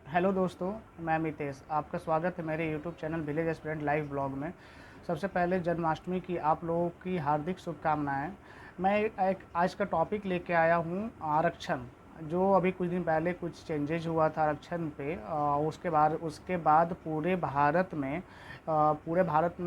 Hello दोस्तों, मैं मितेश। आपका स्वागत है मेरे YouTube channel village aspirant live blog में। सबसे पहले जन्माष्टमी की आप लोगों की हार्दिक शुभकामनाएं। मैं एक आज का टॉपिक लेके आया हूं, आरक्षण। जो अभी कुछ दिन पहले कुछ चेंजेज हुआ था आरक्षण पे, उसके बाद पूरे भारत में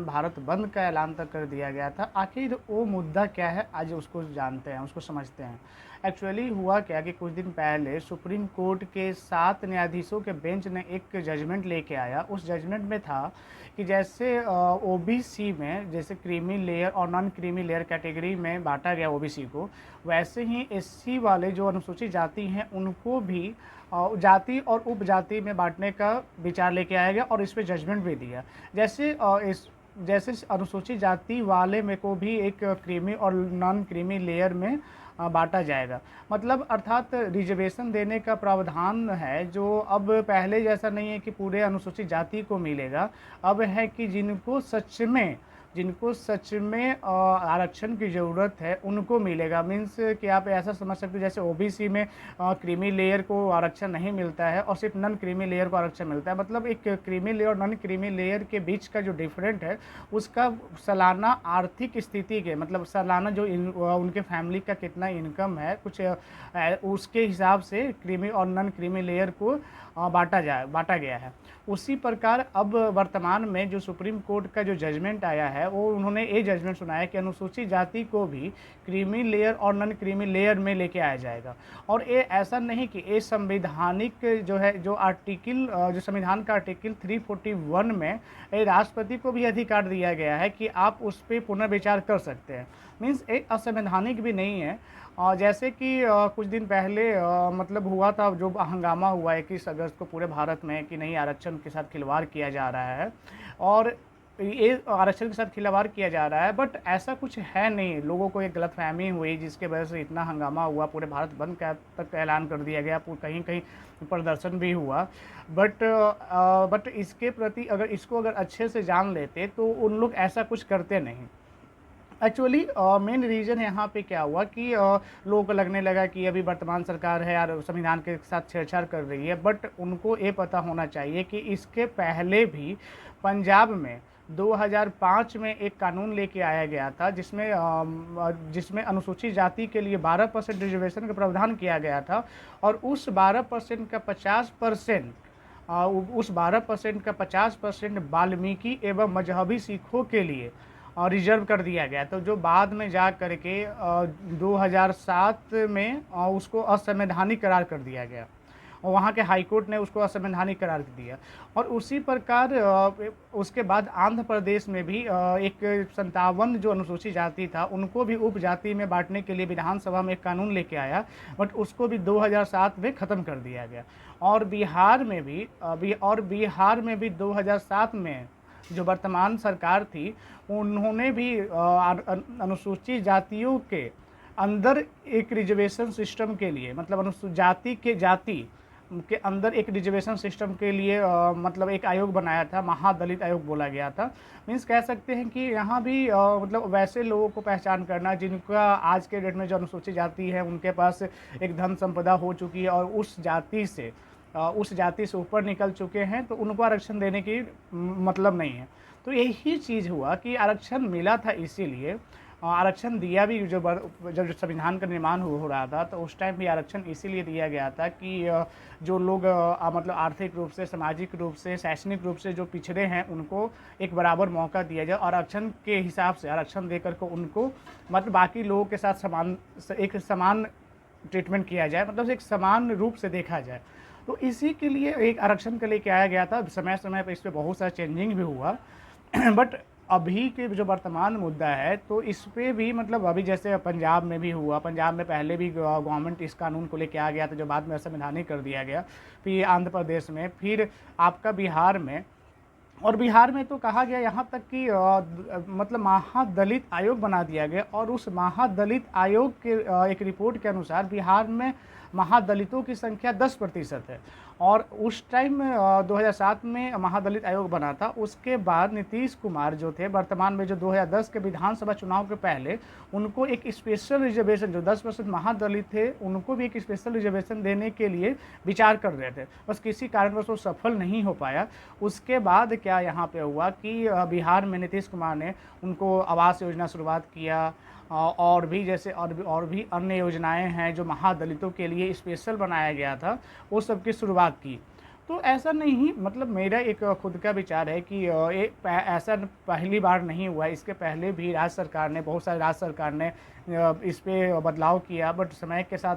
भारत बंद का ऐलान तक कर दिया गया था। आखिर वो मुद्दा क्या है, आज उसको जानते हैं, उसको समझते हैं। एक्चुअली हुआ क्या कि कुछ दिन पहले सुप्रीम कोर्ट के 7 न्यायाधीशों के बेंच ने एक जजमेंट लेके आया। उस जजमेंट में था कि जैसे ओबीसी में जैसे क्रीमी लेयर और नॉन क्रीमी लेयर कैटेगरी में बांटा गया ओबीसी को, वैसे ही एससी वाले जो अनुसूचित जाति हैं उनको भी जाति और उपजाति में बांटने का विचार लेके आया गया और इस पे जजमेंट भी दिया। जैसे जैसे अनुसूचित जाति वाले में को भी एक क्रीमी और नॉन क्रीमी लेयर में बांटा जाएगा। मतलब अर्थात रिजर्वेशन देने का प्रावधान है, जो अब पहले जैसा नहीं है कि पूरे अनुसूचित जाति को मिलेगा। अब है कि जिनको सच में आरक्षण की ज़रूरत है उनको मिलेगा। मीन्स कि आप ऐसा समझ सकते हो जैसे ओबीसी में क्रीमी लेयर को आरक्षण नहीं मिलता है और सिर्फ नॉन क्रीमी लेयर को आरक्षण मिलता है। मतलब एक क्रीमी लेयर और नॉन क्रीमी लेयर के बीच का जो डिफरेंट है उसका सालाना आर्थिक स्थिति के मतलब सालाना जो उनके फैमिली का कितना इनकम है कुछ उसके हिसाब से क्रीमी और नॉन क्रीमी लेयर को बांटा गया है। उसी प्रकार अब वर्तमान में जो सुप्रीम कोर्ट का जो जजमेंट आया है वो उन्होंने ये जजमेंट सुनाया कि अनुसूचित जाति को भी क्रीमी लेयर और नॉन क्रीमी लेयर में लेके आया जाएगा। और ये ऐसा नहीं कि ये संवैधानिक जो है जो संविधान का आर्टिकल 341 में ये राष्ट्रपति को भी अधिकार दिया गया है कि आप उस पर पुनर्विचार कर सकते हैं। मीन्स ये असंवैधानिक भी नहीं है। जैसे कि कुछ दिन पहले मतलब हुआ था, जो हंगामा हुआ 21 अगस्त को पूरे भारत में कि नहीं आरक्षण के साथ खिलवाड़ किया जा रहा है और ये आरक्षण के साथ खिलवाड़ किया जा रहा है। बट ऐसा कुछ है नहीं, लोगों को एक गलतफहमी हुई जिसके वजह से इतना हंगामा हुआ, पूरे भारत बंद का तक ऐलान कर दिया गया, कहीं कहीं प्रदर्शन भी हुआ। बट इसके प्रति अगर अच्छे से जान लेते तो उन लोग ऐसा कुछ करते नहीं। एक्चुअली मेन रीज़न यहाँ पे क्या हुआ कि लोगों को लगने लगा कि अभी वर्तमान सरकार है यार संविधान के साथ छेड़छाड़ कर रही है। बट उनको ये पता होना चाहिए कि इसके पहले भी पंजाब में 2005 में एक कानून लेके आया गया था जिसमें अनुसूचित जाति के लिए 12% रिजर्वेशन का प्रावधान किया गया था। और उस 12% का 50% उस 12% का 50% वाल्मीकि एवं मजहबी सिखों के लिए रिजर्व कर दिया गया। तो जो बाद में जा करके 2007 में उसको असंवैधानिक करार कर दिया गया और वहाँ के हाई कोर्ट ने उसको असंवैधानिक करार दिया। और उसी प्रकार उसके बाद आंध्र प्रदेश में भी एक 57 जो अनुसूचित जाति था उनको भी उपजाति में बांटने के लिए विधानसभा में एक कानून लेके आया, बट उसको भी 2007 में ख़त्म कर दिया गया। और बिहार में भी 2007 में जो वर्तमान सरकार थी उन्होंने भी अनुसूचित जातियों के अंदर एक रिजर्वेशन सिस्टम के लिए मतलब अनुसूचित जाति के अंदर एक रिजर्वेशन सिस्टम के लिए मतलब एक आयोग बनाया था, महादलित आयोग बोला गया था। मीन्स कह सकते हैं कि यहाँ भी मतलब वैसे लोगों को पहचान करना जिनका आज के डेट में जो अनुसूचित जाति है उनके पास एक धन संपदा हो चुकी है और उस जाति से ऊपर निकल चुके हैं, तो उनको आरक्षण देने की मतलब नहीं है। तो यही चीज़ हुआ कि आरक्षण मिला था, इसीलिए आरक्षण दिया भी। जब संविधान का निर्माण हो रहा था तो उस टाइम भी आरक्षण इसीलिए दिया गया था कि जो लोग मतलब आर्थिक रूप से, सामाजिक रूप से, शैक्षणिक रूप से जो पिछड़े हैं उनको एक बराबर मौका दिया जाए और आरक्षण के हिसाब से आरक्षण देकर को उनको मतलब बाकी लोगों के साथ एक समान ट्रीटमेंट किया जाए, मतलब एक समान रूप से देखा जाए। तो इसी के लिए एक आरक्षण के लेके आया गया था। समय समय पर इस पर बहुत सारा चेंजिंग भी हुआ बट अभी के जो वर्तमान मुद्दा है तो इस पे भी मतलब अभी जैसे पंजाब में भी हुआ, पंजाब में पहले भी गवर्नमेंट इस कानून को लेके आ गया था जो बाद में असंवैधानिक कर दिया गया। फिर आंध्र प्रदेश में, फिर आपका बिहार में। और बिहार में तो कहा गया यहाँ तक कि मतलब महादलित आयोग बना दिया गया और उस महादलित आयोग के एक रिपोर्ट के अनुसार बिहार में महादलितों की संख्या 10% है। और उस टाइम 2007 में महादलित आयोग बना था। उसके बाद नीतीश कुमार जो थे, वर्तमान में जो 2010 के विधानसभा चुनाव के पहले उनको एक स्पेशल रिजर्वेशन, जो 10% महादलित थे उनको भी एक स्पेशल रिजर्वेशन देने के लिए विचार कर रहे थे, बस किसी कारणवश वो सफल नहीं हो पाया। उसके बाद क्या यहाँ पे हुआ कि बिहार में नीतीश कुमार ने उनको आवास योजना शुरुआत किया, और भी जैसे और भी अन्य योजनाएं हैं जो महादलितों के लिए स्पेशल बनाया गया था, वो सब की शुरुआत की। तो ऐसा नहीं, मतलब मेरा एक खुद का विचार है कि ऐसा पहली बार नहीं हुआ, इसके पहले भी राज्य सरकार ने, बहुत सारे राज्य सरकार ने इस पे बदलाव किया, बट समय के साथ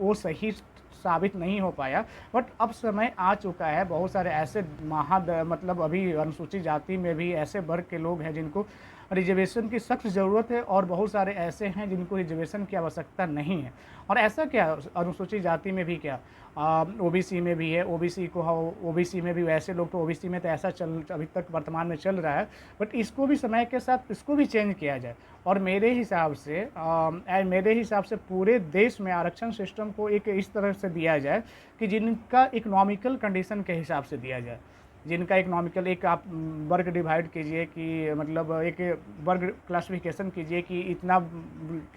वो सही साबित नहीं हो पाया। बट अब समय आ चुका है, बहुत सारे ऐसे मतलब अभी अनुसूचित जाति में भी ऐसे वर्ग के लोग हैं जिनको रिजर्वेशन की सख्त ज़रूरत है, और बहुत सारे ऐसे हैं जिनको रिजर्वेशन की आवश्यकता नहीं है। और ऐसा क्या, अनुसूचित जाति में भी क्या, ओबीसी में भी है, ओबीसी में भी वैसे लोग, तो ओबीसी में तो ऐसा अभी तक वर्तमान में चल रहा है, बट इसको भी समय के साथ इसको भी चेंज किया जाए। और मेरे हिसाब से पूरे देश में आरक्षण सिस्टम को एक इस तरह से दिया जाए कि जिनका इकोनॉमिकल कंडीशन के हिसाब से दिया जाए, जिनका इकोनॉमिकल, एक आप वर्ग डिवाइड कीजिए कि मतलब एक वर्ग क्लासिफिकेशन कीजिए कि इतना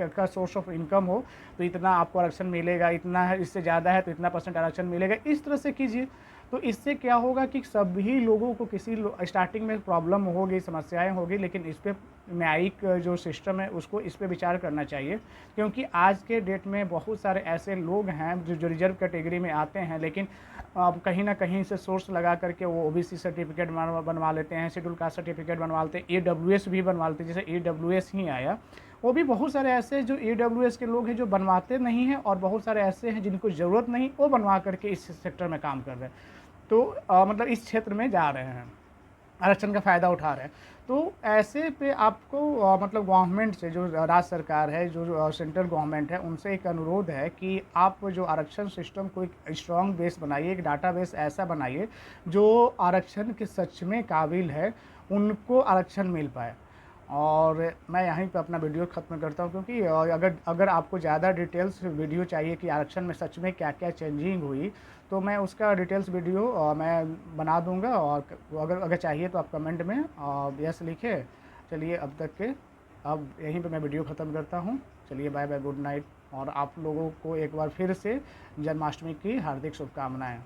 का सोर्स ऑफ इनकम हो तो इतना आपको आरक्षण मिलेगा, इतना है, इससे ज़्यादा है तो इतना % आरक्षण मिलेगा, इस तरह से कीजिए। तो इससे क्या होगा कि सभी लोगों को स्टार्टिंग में प्रॉब्लम होगी, समस्याएं होगी, लेकिन इस पर न्यायिक जो सिस्टम है उसको इस पर विचार करना चाहिए। क्योंकि आज के डेट में बहुत सारे ऐसे लोग हैं जो रिजर्व कैटेगरी में आते हैं, लेकिन कहीं ना कहीं से सोर्स लगा करके वो ओबीसी सर्टिफिकेट बनवा लेते हैं, शेड्यूल कास्ट सर्टिफिकेट बनवा लेते हैं, ईडब्ल्यूएस भी बनवा लेते हैं। जैसे ईडब्ल्यूएस ही आया, वो भी बहुत सारे ऐसे जो ईडब्ल्यूएस के लोग हैं जो बनवाते नहीं हैं, और बहुत सारे ऐसे हैं जिनको ज़रूरत नहीं, वो बनवा करके इस सेक्टर में काम कर रहे हैं। तो मतलब इस क्षेत्र में जा रहे हैं, आरक्षण का फ़ायदा उठा रहे हैं। तो ऐसे पे आपको मतलब गवर्नमेंट से, जो राज्य सरकार है, जो सेंट्रल गवर्नमेंट है, उनसे एक अनुरोध है कि आप जो आरक्षण सिस्टम को एक स्ट्रॉन्ग बेस बनाइए, एक डाटाबेस ऐसा बनाइए जो आरक्षण के सच में काबिल है, उनको आरक्षण मिल पाए। और मैं यहीं पे अपना वीडियो ख़त्म करता हूँ, क्योंकि अगर आपको ज़्यादा डिटेल्स वीडियो चाहिए कि आरक्षण में सच में क्या क्या चेंजिंग हुई, तो मैं उसका डिटेल्स वीडियो मैं बना दूंगा। और अगर चाहिए तो आप कमेंट में यस लिखें। चलिए अब तक के, अब यहीं पे मैं वीडियो ख़त्म करता हूँ। चलिए बाय बाय, गुड नाइट। और आप लोगों को एक बार फिर से जन्माष्टमी की हार्दिक शुभकामनाएँ।